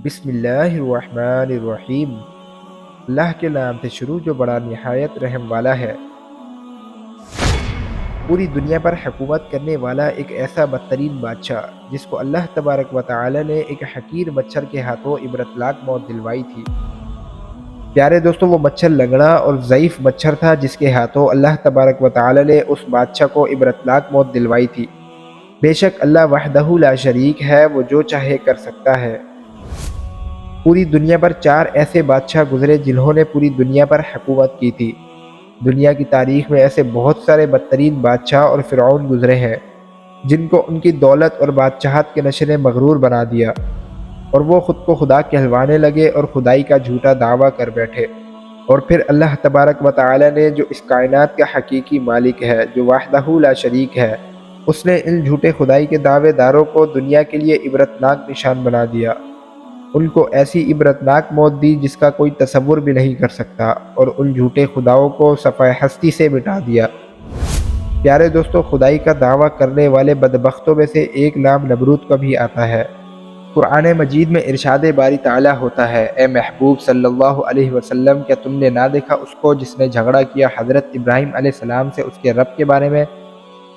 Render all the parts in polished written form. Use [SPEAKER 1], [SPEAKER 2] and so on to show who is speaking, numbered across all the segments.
[SPEAKER 1] بسم اللہ الرحمن الرحیم۔ اللہ کے نام سے شروع جو بڑا نہایت رحم والا ہے۔ پوری دنیا پر حکومت کرنے والا ایک ایسا بدترین بادشاہ جس کو اللہ تبارک و تعالی نے ایک حقیر مچھر کے ہاتھوں عبرتناک موت دلوائی تھی۔ پیارے دوستو، وہ مچھر لنگڑا اور ضعیف مچھر تھا جس کے ہاتھوں اللہ تبارک و تعالی نے اس بادشاہ کو عبرتناک موت دلوائی تھی۔ بے شک اللہ وحدہ لا شریک ہے، وہ جو چاہے کر سکتا ہے۔ پوری دنیا پر 4 ایسے بادشاہ گزرے جنہوں نے پوری دنیا پر حکومت کی تھی۔ دنیا کی تاریخ میں ایسے بہت سارے بدترین بادشاہ اور فرعون گزرے ہیں جن کو ان کی دولت اور بادشاہت کے نشے نے مغرور بنا دیا، اور وہ خود کو خدا کہلوانے لگے اور خدائی کا جھوٹا دعویٰ کر بیٹھے۔ اور پھر اللہ تبارک و تعالی نے، جو اس کائنات کا حقیقی مالک ہے، جو وحدہ لا شریک ہے، اس نے ان جھوٹے خدائی کے دعوے داروں کو دنیا کے لیے عبرتناک نشان بنا دیا۔ ان کو ایسی عبرتناک موت دی جس کا کوئی تصور بھی نہیں کر سکتا، اور ان جھوٹے خداؤں کو صفحہ ہستی سے مٹا دیا۔ پیارے دوستو، خدائی کا دعویٰ کرنے والے بدبختوں میں سے ایک نام نمرود کا بھی آتا ہے۔ قرآن مجید میں ارشاد باری تعالیٰ ہوتا ہے: اے محبوب صلی اللہ علیہ وسلم، کیا تم نے نہ دیکھا اس کو جس نے جھگڑا کیا حضرت ابراہیم علیہ السلام سے اس کے رب کے بارے میں،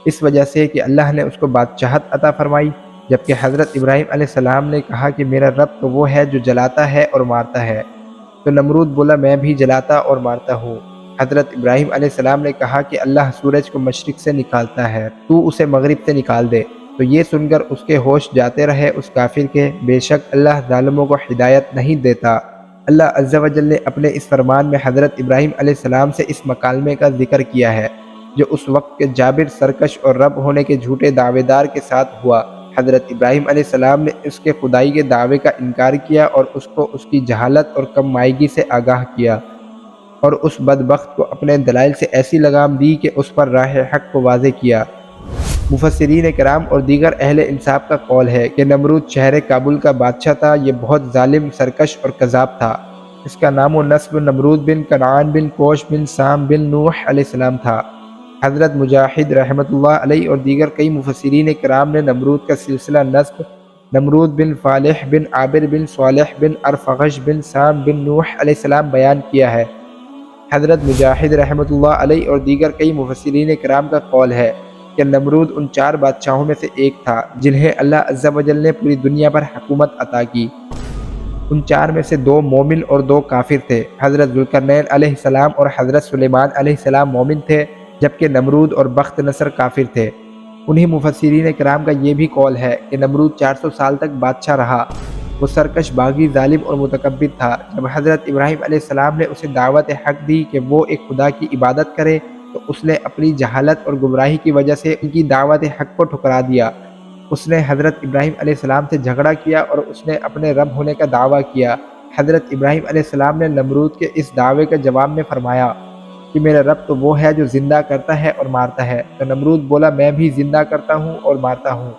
[SPEAKER 1] اس وجہ سے کہ اللہ نے اس کو بادشاہت عطا فرمائی، جبکہ حضرت ابراہیم علیہ السلام نے کہا کہ میرا رب تو وہ ہے جو جلاتا ہے اور مارتا ہے۔ تو نمرود بولا، میں بھی جلاتا اور مارتا ہوں۔ حضرت ابراہیم علیہ السلام نے کہا کہ اللہ سورج کو مشرق سے نکالتا ہے، تو اسے مغرب سے نکال دے۔ تو یہ سن کر اس کے ہوش جاتے رہے اس کافر کے، بے شک اللہ ظالموں کو ہدایت نہیں دیتا۔ اللہ عز و جل نے اپنے اس فرمان میں حضرت ابراہیم علیہ السلام سے اس مکالمے کا ذکر کیا ہے جو اس وقت کے جابر، سرکش اور رب ہونے کے جھوٹے دعوے دار کے ساتھ ہوا۔ حضرت ابراہیم علیہ السلام نے اس کے خدائی کے دعوے کا انکار کیا اور اس کو اس کی جہالت اور کم مائگی سے آگاہ کیا، اور اس بدبخت کو اپنے دلائل سے ایسی لگام دی کہ اس پر راہ حق کو واضح کیا۔ مفسرین کرام اور دیگر اہل انصاف کا قول ہے کہ نمرود شہر کابل کا بادشاہ تھا۔ یہ بہت ظالم، سرکش اور کذاب تھا۔ اس کا نام و نسب نمرود بن کنعان بن کوش بن سام بن نوح علیہ السلام تھا۔ حضرت مجاہد رحمۃ اللہ علیہ اور دیگر کئی مفسرین کرام نے نمرود کا سلسلہ نسب نمرود بن فالح بن عابر بن صالح بن ارفغش بن سام بن نوح علیہ السلام بیان کیا ہے۔ حضرت مجاہد رحمۃ اللہ علیہ اور دیگر کئی مفسرین کرام کا قول ہے کہ نمرود ان 4 بادشاہوں میں سے ایک تھا جنہیں اللہ عز و جل نے پوری دنیا پر حکومت عطا کی۔ ان 4 میں سے 2 مومن اور 2 کافر تھے۔ حضرت ذوالقرنین علیہ السلام اور حضرت سلیمان علیہ السلام مومن تھے، جبکہ نمرود اور بخت نصر کافر تھے۔ انہی مفسرین کرام کا یہ بھی قول ہے کہ نمرود 400 سال تک بادشاہ رہا۔ وہ سرکش، باغی، ظالم اور متکبر تھا۔ جب حضرت ابراہیم علیہ السلام نے اسے دعوت حق دی کہ وہ ایک خدا کی عبادت کرے، تو اس نے اپنی جہالت اور گمراہی کی وجہ سے ان کی دعوت حق کو ٹھکرا دیا۔ اس نے حضرت ابراہیم علیہ السلام سے جھگڑا کیا اور اس نے اپنے رب ہونے کا دعویٰ کیا۔ حضرت ابراہیم علیہ السلام نے نمرود کے اس دعوے کے جواب میں فرمایا کہ میرا رب تو وہ ہے جو زندہ کرتا ہے اور مارتا ہے۔ تو نمرود بولا، میں بھی زندہ کرتا ہوں اور مارتا ہوں۔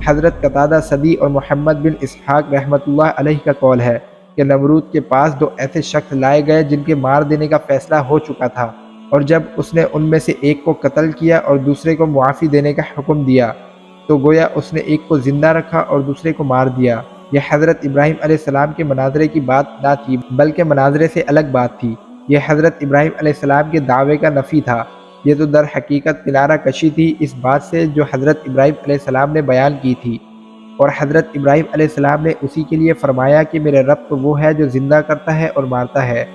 [SPEAKER 1] حضرت قتادہ سدی اور محمد بن اسحاق رحمۃ اللہ علیہ کا قول ہے کہ نمرود کے پاس 2 ایسے شخص لائے گئے جن کے مار دینے کا فیصلہ ہو چکا تھا، اور جب اس نے ان میں سے ایک کو قتل کیا اور دوسرے کو معافی دینے کا حکم دیا، تو گویا اس نے ایک کو زندہ رکھا اور دوسرے کو مار دیا۔ یہ حضرت ابراہیم علیہ السلام کے مناظرے کی بات نہ تھی، بلکہ مناظرے سے الگ بات تھی۔ یہ حضرت ابراہیم علیہ السلام کے دعوے کا نفی تھا۔ یہ تو در حقیقت کنارہ کشی تھی اس بات سے جو حضرت ابراہیم علیہ السلام نے بیان کی تھی، اور حضرت ابراہیم علیہ السلام نے اسی کے لیے فرمایا کہ میرا رب تو وہ ہے جو زندہ کرتا ہے اور مارتا ہے،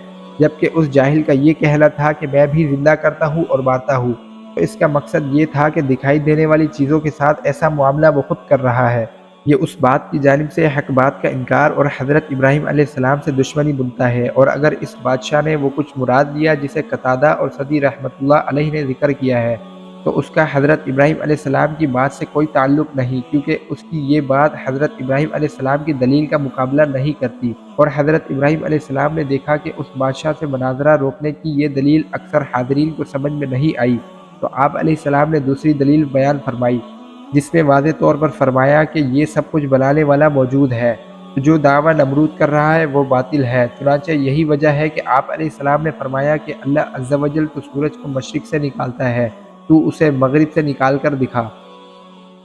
[SPEAKER 1] جبکہ اس جاہل کا یہ کہنا تھا کہ میں بھی زندہ کرتا ہوں اور مارتا ہوں۔ تو اس کا مقصد یہ تھا کہ دکھائی دینے والی چیزوں کے ساتھ ایسا معاملہ وہ خود کر رہا ہے۔ یہ اس بات کی جانب سے حق بات کا انکار اور حضرت ابراہیم علیہ السلام سے دشمنی بنتا ہے۔ اور اگر اس بادشاہ نے وہ کچھ مراد لیا جسے قتادہ اور سدی رحمۃ اللہ علیہ نے ذکر کیا ہے، تو اس کا حضرت ابراہیم علیہ السلام کی بات سے کوئی تعلق نہیں، کیونکہ اس کی یہ بات حضرت ابراہیم علیہ السلام کی دلیل کا مقابلہ نہیں کرتی۔ اور حضرت ابراہیم علیہ السلام نے دیکھا کہ اس بادشاہ سے مناظرہ روکنے کی یہ دلیل اکثر حاضرین کو سمجھ میں نہیں آئی، تو آپ علیہ السلام نے دوسری دلیل بیان فرمائی، جس میں واضح طور پر فرمایا کہ یہ سب کچھ بنانے والا موجود ہے۔ جو دعویٰ نمرود کر رہا ہے وہ باطل ہے۔ چنانچہ یہی وجہ ہے کہ آپ علیہ السلام نے فرمایا کہ اللہ عز و جل تو سورج کو مشرق سے نکالتا ہے، تو اسے مغرب سے نکال کر دکھا۔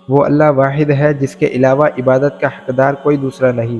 [SPEAKER 1] وہ اللہ واحد ہے جس کے علاوہ عبادت کا حقدار کوئی دوسرا نہیں۔